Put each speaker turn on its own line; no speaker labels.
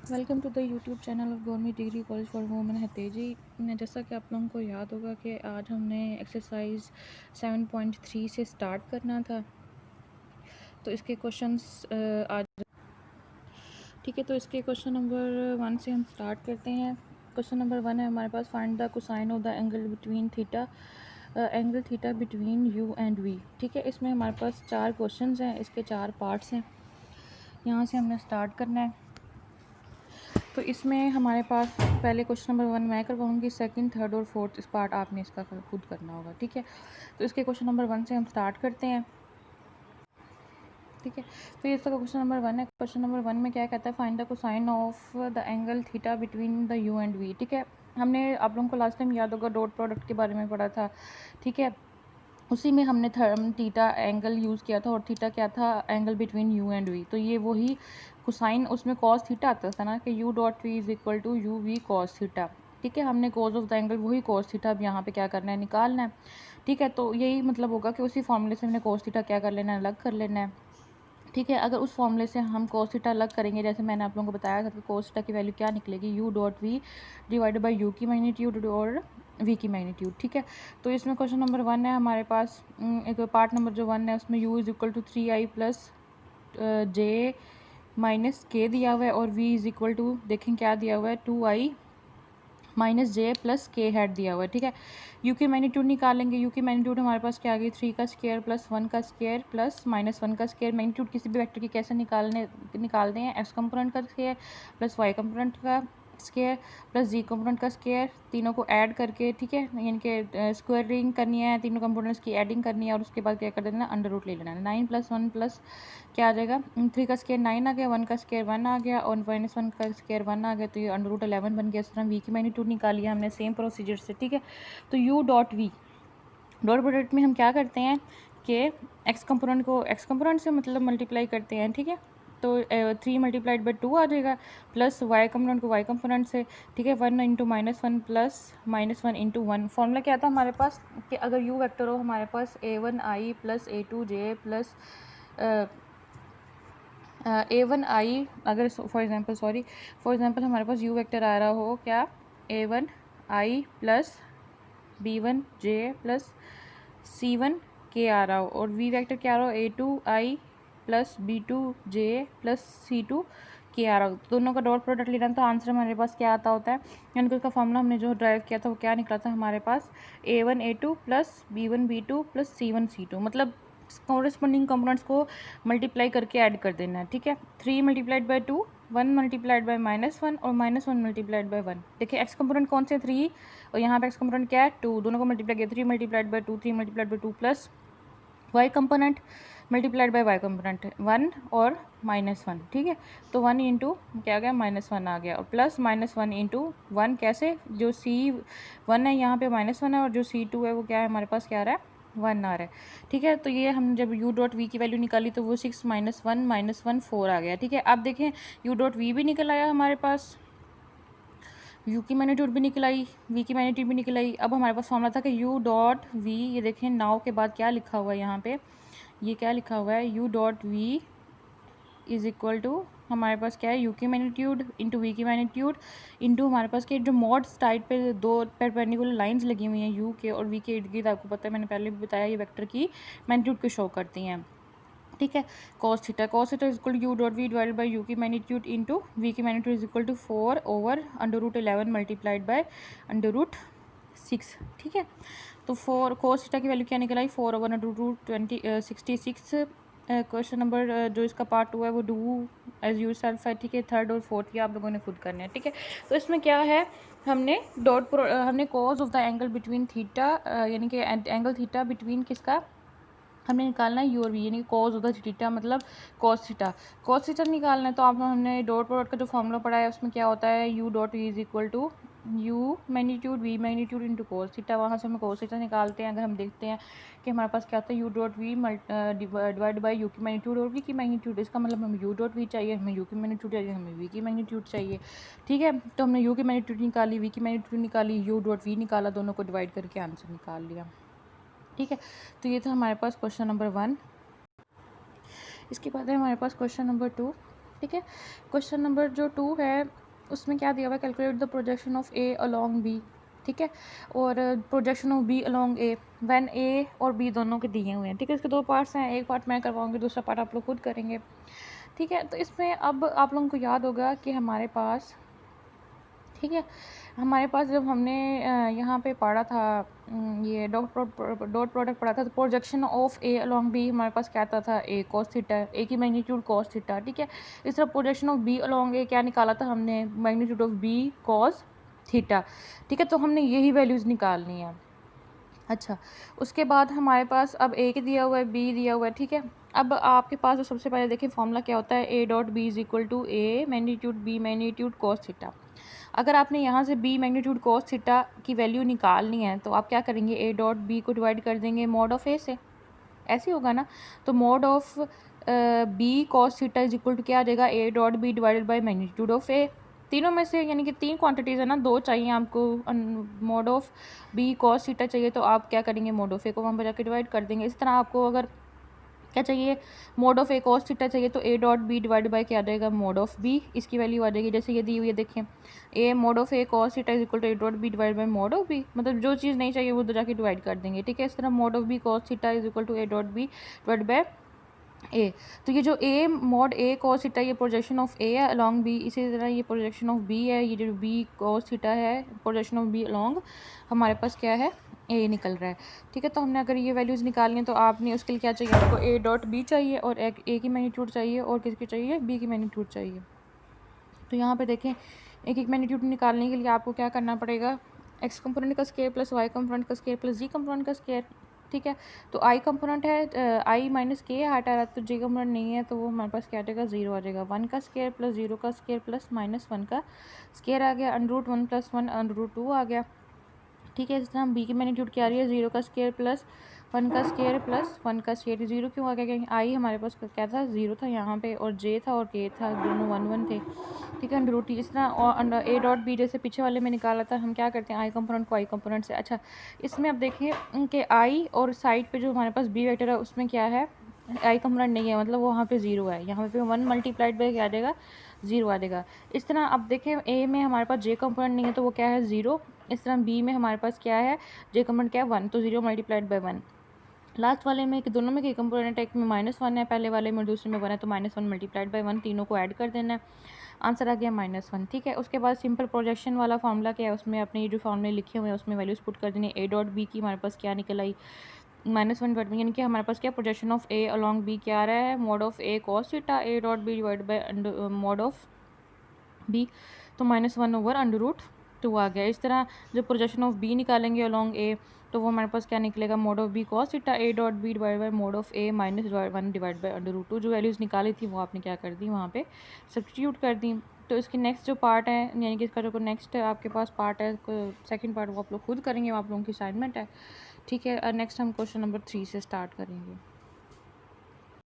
Welcome to the YouTube channel of government degree college for women हतेजी। जैसा कि आप लोगों को याद होगा कि आज हमने एक्सरसाइज 7.3 से स्टार्ट करना था, तो इसके क्वेश्चंस आज ठीक है। तो इसके क्वेश्चन नंबर 1 से हम स्टार्ट करते हैं। क्वेश्चन नंबर 1 है हमारे पास, find the cosine of the angle between theta angle theta between you and we. ठीक है, इसमें हमारे पास 4 क्वेश्चंस हैं, इसके 4 पार्ट्स हैं। यहाँ से हमने स्टार्ट करना है। तो इसमें हमारे पास पहले क्वेश्चन नंबर 1 मैं करवाऊँगी, सेकंड, थर्ड और फोर्थ इस पार्ट आपने इसका खुद करना होगा। ठीक है, तो इसके क्वेश्चन नंबर 1 से हम स्टार्ट करते हैं। ठीक है, तो ये इसका क्वेश्चन नंबर 1 है। क्वेश्चन नंबर 1 में क्या कहता है, find the cosine of the angle theta between the u and we. ठीक है, हमने आप लोगों को लास्ट टाइम याद होगा डॉट प्रोडक्ट के बारे में पढ़ा था। ठीक है, उसी में हमने थीटा एंगल यूज़ किया था, और थीटा क्या था, angle between you and v. तो ये वही कोसाइन, उसमें कॉस थीटा आता था ना, कि u dot v is equal to u v cos theta. ठीक है, हमने कॉज ऑफ द एंगल वही कॉस थीटा अब यहाँ पे क्या करना है, निकालना है। ठीक है, तो यही मतलब होगा कि उसी फॉर्मूले से हमने कॉस थीटा क्या कर लेना है, अलग कर लेना है। ठीक है, अगर उस फॉर्मूले से हम कॉस थीटा अलग करेंगे, जैसे मैंने आप लोगों को बताया था कि कॉस थीटा की वैल्यू क्या निकलेगी, u dot v divided by u की मैग्नीट्यूड और वी की मैग्नीट्यूड। ठीक है, तो इसमें क्वेश्चन नंबर 1 है हमारे पास, एक पार्ट नंबर जो 1 है उसमें u is equal to 3i plus j minus k दिया हुआ है, और v इज़ इक्वल टू देखें क्या दिया हुआ है, 2i माइनस जे प्लस के हेड दिया हुआ है। ठीक है, यू की मैग्नीट्यूड निकालेंगे। यू की मैग्नीट्यूड हमारे पास क्या आ गई, 3 का स्क्वायर प्लस 1 का स्क्वायर प्लस माइनस 1 का स्क्वायर। मैग्नीट्यूड किसी भी वेक्टर की कैसे निकालते हैं, एक्स कंपोनेंट का स्क्वायर प्लस वाई कंपोनेंट का स्क्वायर प्लस जी कंपोनेंट का स्क्वायर, तीनों को ऐड करके। ठीक है, यानी कि स्क्वायरिंग करनी है, तीनों कंपोनेंट्स की एडिंग करनी है, और उसके बाद क्या कर देना, अंडर रूट ले लेना है। 9 प्लस 1 प्लस क्या आ जाएगा, 3 का स्क्वायर 9 आ गया, 1 का स्क्वायर 1 आ गया, और माइनस 1 का स्क्वायर 1 आ गया, तो ये अंडर रूट 11 बन गया। इस तरह वी की मैग्नीट्यूड निकाली है हमने सेम प्रोसीजर से। ठीक है, तो you dot V dot product में हम क्या करते हैं कि एक्स कंपोनेंट को एक्स कंपोनेंट से मतलब मल्टीप्लाई करते हैं। ठीक है, तो 3 मल्टीप्लाइड बाई 2 आ जाएगा, प्लस वाई कंपोनेंट को वाई कंपोनेंट से। ठीक है, 1 इंटू -1 प्लस -1 इंटू 1। फॉर्मूला क्या था हमारे पास कि अगर यू वेक्टर हो हमारे पास a1i plus a2j plus a1i, अगर फॉर एग्जांपल हमारे पास यू वेक्टर आ रहा हो क्या, a1i plus b1j plus c1k आ रहा हो, और वी वेक्टर क्या आ रहा हो, a2i plus b2j plus c2k आ रहा हो। दोनों का डॉट प्रोडक्ट लेना, तो आंसर हमारे पास क्या आता होता है, यानी कि उसका फॉर्मूला हमने जो ड्राइव किया था वो क्या निकला था हमारे पास, a1 a2 plus b1 b2 plus c1 c2। मतलब कॉरेस्पॉन्डिंग कंपोनेंट्स को मल्टीप्लाई करके ऐड कर देना है। ठीक है, 3 मल्टीप्लाइड बाई 2, 1 मल्टीप्लाइड बाई -1 और -1 मल्टीप्लाइड बाई 1। देखिए एक्स कंपोनेंट कौन से, 3, और यहाँ पे एक्स कंपोनेंट क्या है, 2, दोनों को मल्टीप्लाई किया, 3 multiplied by 2, 3 multiplied by 2 plus y component multiplied by y component 1 और -1। ठीक है, तो 1 इंटू क्या आ गया, -1 आ गया, और प्लस -1 इंटू 1, कैसे, जो C1 है यहाँ पे -1 है, और जो C2 है वो क्या है हमारे पास, क्या आ रहा है, 1 आ रहा है। ठीक है, तो ये हम जब u डॉट वी की वैल्यू निकाली तो वो 6 -1 4 आ गया। ठीक है, अब देखें u डॉट वी भी निकल आया हमारे पास, यू की मैग्नीट्यूड भी निकल आई, वी की मैग्नीट्यूड भी निकल आई। अब हमारे पास फॉर्मूला था कि यू डॉट वी, ये देखें नाउ के बाद क्या लिखा हुआ है यहाँ पे, ये क्या लिखा हुआ है, u dot v is equal to हमारे पास क्या है, यू की मैग्नीट्यूड इंटू वी की मैग्नीट्यूड इंटू हमारे पास के जो मॉड साइड पे दो परपेंडिकुलर लाइंस लगी हुई हैं यू के और वी के इर्द गिर्द, आपको पता है मैंने पहले भी बताया, ये वेक्टर की मैग्नीट्यूड को शो करती हैं। ठीक है, cos theta is equal to u dot v divided by u की मैग्नीट्यूड इंटू वी की magnitude is equal to 4 over under root 11 multiplied by under root 6। ठीक है, तो 4 कॉस थीटा की वैल्यू क्या निकल आई, 4 over under root 66। Question number जो इसका पार्ट 2 है वो डू एज यू सेल्फ है। ठीक है, थर्ड और फोर्थ भी आप लोगों ने खुद करने हैं। ठीक है, तो इसमें क्या है, हमने cos of the angle between theta, यानी कि एंगल थीटा बिटवीन किसका हमने निकालना है, यू और वी, यानी कॉज ऑफ द थीटा मतलब कॉस थीटा निकालना है। तो आप हमने डॉट प्रोडक्ट का जो फॉर्मूला पढ़ा है उसमें क्या होता है, u dot v is equal to u magnitude v magnitude into cos theta, वहाँ से हम कॉस थीटा निकालते हैं। अगर हम देखते हैं कि हमारे पास क्या होता है, u dot v divide by u की मैग्नीट्यूड और वी की मैग्नीट्यूड, इसका मतलब हमें यू डॉट वी चाहिए, हमें यू की मैग्नीट्यूड चाहिए, हमें वी की मैग्नीट्यूड चाहिए। ठीक है, तो हमने यू की मैग्नीट्यूड निकाली, वी की मैग्नीट्यूड निकाली, यू डॉट वी निकाला, दोनों को डिवाइड करके आंसर निकाल लिया। ठीक है, तो ये था हमारे पास क्वेश्चन नंबर 1। इसके बाद है हमारे पास क्वेश्चन नंबर 2। ठीक है। क्वेश्चन नंबर जो 2 है उसमें क्या दिया हुआ है, calculate the projection of a along b, ठीक है, और projection of b along a when a और बी दोनों के दिए हुए हैं, ठीक है। इसके 2 पार्ट्स हैं, एक पार्ट मैं करवाऊंगी, दूसरा पार्ट आप लोग खुद करेंगे, ठीक है। तो इसमें अब आप लोगों को याद होगा कि हमारे पास, ठीक है, हमारे पास जब हमने यहाँ पे पढ़ा था ये डॉट प्रोडक्ट पढ़ा था, तो projection of a along b हमारे पास क्या आता था, ए कॉस थीटा, ए की मैग्नीट्यूड कॉस थीटा, ठीक है। इस तरह projection of b along a क्या निकाला था हमने, magnitude of B cos theta, ठीक है। तो हमने यही वैल्यूज़ निकालनी है। अच्छा, उसके बाद हमारे पास अब ए के दिया हुआ है, बी दिया हुआ है, ठीक है। अब आपके पास जो सबसे पहले देखिए फॉर्मूला क्या होता है, a dot b is equal to a magnitude b magnitude cos theta. अगर आपने यहाँ से बी मैग्नीट्यूड कॉस थीटा की वैल्यू निकालनी है तो आप क्या करेंगे, ए डॉट बी को डिवाइड कर देंगे मॉड ऑफ ए से, ऐसे होगा ना। तो mod of B cos theta is equal to क्या आ जाएगा, A dot B divided by magnitude of A. तीनों में से यानी कि 3 क्वांटिटीज़ है ना, 2 चाहिए आपको, mod of B cos theta चाहिए तो आप क्या करेंगे, मॉड ऑफ ए को वहाँ पर जाकर डिवाइड कर देंगे। इस तरह आपको अगर क्या चाहिए, mod of A cos theta चाहिए तो A dot B divide by क्या आ जाएगा, मोड ऑफ बी, इसकी वैल्यू आ जाएगी जैसे ये दी हुई है, देखें A mod of A cos theta is equal to A dot B divide by mod of B, मतलब जो चीज़ नहीं चाहिए वो उधर जाके डिवाइड कर देंगे, ठीक है। इस तरह mod of B cos theta is equal to A dot B divide by A. तो ये जो A mod A cos theta ये प्रोजेक्शन ऑफ ए है अलॉन्ग बी, इसी तरह ये प्रोजेक्शन ऑफ बी है, ये जो बी कॉस थीटा है प्रोजेक्शन ऑफ बी अलॉन्ग हमारे पास क्या है, ए निकल रहा है, ठीक है। तो हमने अगर ये वैल्यूज़ निकालनी है तो आपने उसके लिए क्या चाहिए, आपको ए डॉट बी चाहिए और एक ए की मैग्नीट्यूड चाहिए और किसकी चाहिए, बी की मैग्नीट्यूड चाहिए। तो यहाँ पे देखें एक एक मैग्नीट्यूड निकालने के लिए आपको क्या करना पड़ेगा, एक्स कंपोनेंट का स्केयर प्लस वाई कंपोनेंट का स्केयर प्लस जी कंपोनेंट का स्केयर, ठीक है। तो आई कंपोनेंट है आई माइनस के हटा रहा है, तो जी कंपोनेंट नहीं है तो वो हमारे पास क्या आ जाएगा, 0 आ जाएगा। 1 का स्केयर प्लस 0 का स्केयर प्लस माइनस 1 का स्केयर आ गया, under root 1 plus 1 under root 2 आ गया, ठीक है। इस तरह हम बी की मैग्नीट्यूड क्या आ रही है, 0 का स्केयर प्लस 1 का स्केयर प्लस 1 का स्केयर। 0 क्यों आ गया, क्योंकि आई हमारे पास क्या था, 0 था यहाँ पे, और जे था और के था, दोनों 1 1 थे, ठीक है। अंडर रूट इस तरह, और अंडर ए डॉट बी जैसे पीछे वाले में निकाला था, हम क्या करते हैं आई कंपोनेंट को आई कंपोनेंट से। अच्छा, इसमें अब देखिए कि आई और साइड पे जो हमारे पास बी वेक्टर है उसमें क्या है, आई कंपोनेंट नहीं है, मतलब वहाँ पे 0 है, यहाँ पे 1 मल्टीप्लाइड बाई क्या आ जाएगा, 0 आ जाएगा। इस तरह अब देखें ए में हमारे पास जे कंपोनेंट नहीं है तो वो क्या है, 0। इस तरह बी में हमारे पास क्या है, जे कंपोनेंट क्या है, 1, तो 0 मल्टीप्लाइड बाई 1। लास्ट वाले में कि दोनों में के कंपोनेंट, एक में -1 है पहले वाले में, दूसरे में 1 है, तो -1 मल्टीप्लाइड बाई 1, तीनों को ऐड कर देना है, आंसर आ गया -1, ठीक है। उसके बाद सिंपल प्रोजेक्शन वाला फार्मूला क्या है, उसमें अपने ये जो फार्मूले लिखे हुए हैं उसमें वैल्यूज पुट कर देनी है। ए डॉट बी की हमारे पास क्या निकल आई, -1 डिवाइड में, यानी कि हमारे पास क्या projection of a along b क्या आ रहा है, mod of A cos theta, a dot B divide by mod of b, तो -1 ओवर अंडर रूट 2 आ गया। इस तरह जो प्रोजेक्शन ऑफ बी निकालेंगे अलॉन्ग ए तो वो हमारे पास क्या निकलेगा, mod of B cos theta, a dot B divide by mod of a minus 1 divide by under root 2। जो वैल्यूज़ निकाली थी वो आपने क्या कर दी, वहाँ पे सब्सटीट्यूट कर दी। तो इसकी नेक्स्ट जो पार्ट है, यानी कि इसका जो नेक्स्ट आपके पास पार्ट है, सेकंड पार्ट, वो आप लोग खुद करेंगे, वो आप लोगों की असाइनमेंट है, ठीक है। नेक्स्ट हम क्वेश्चन नंबर 3 से स्टार्ट करेंगे।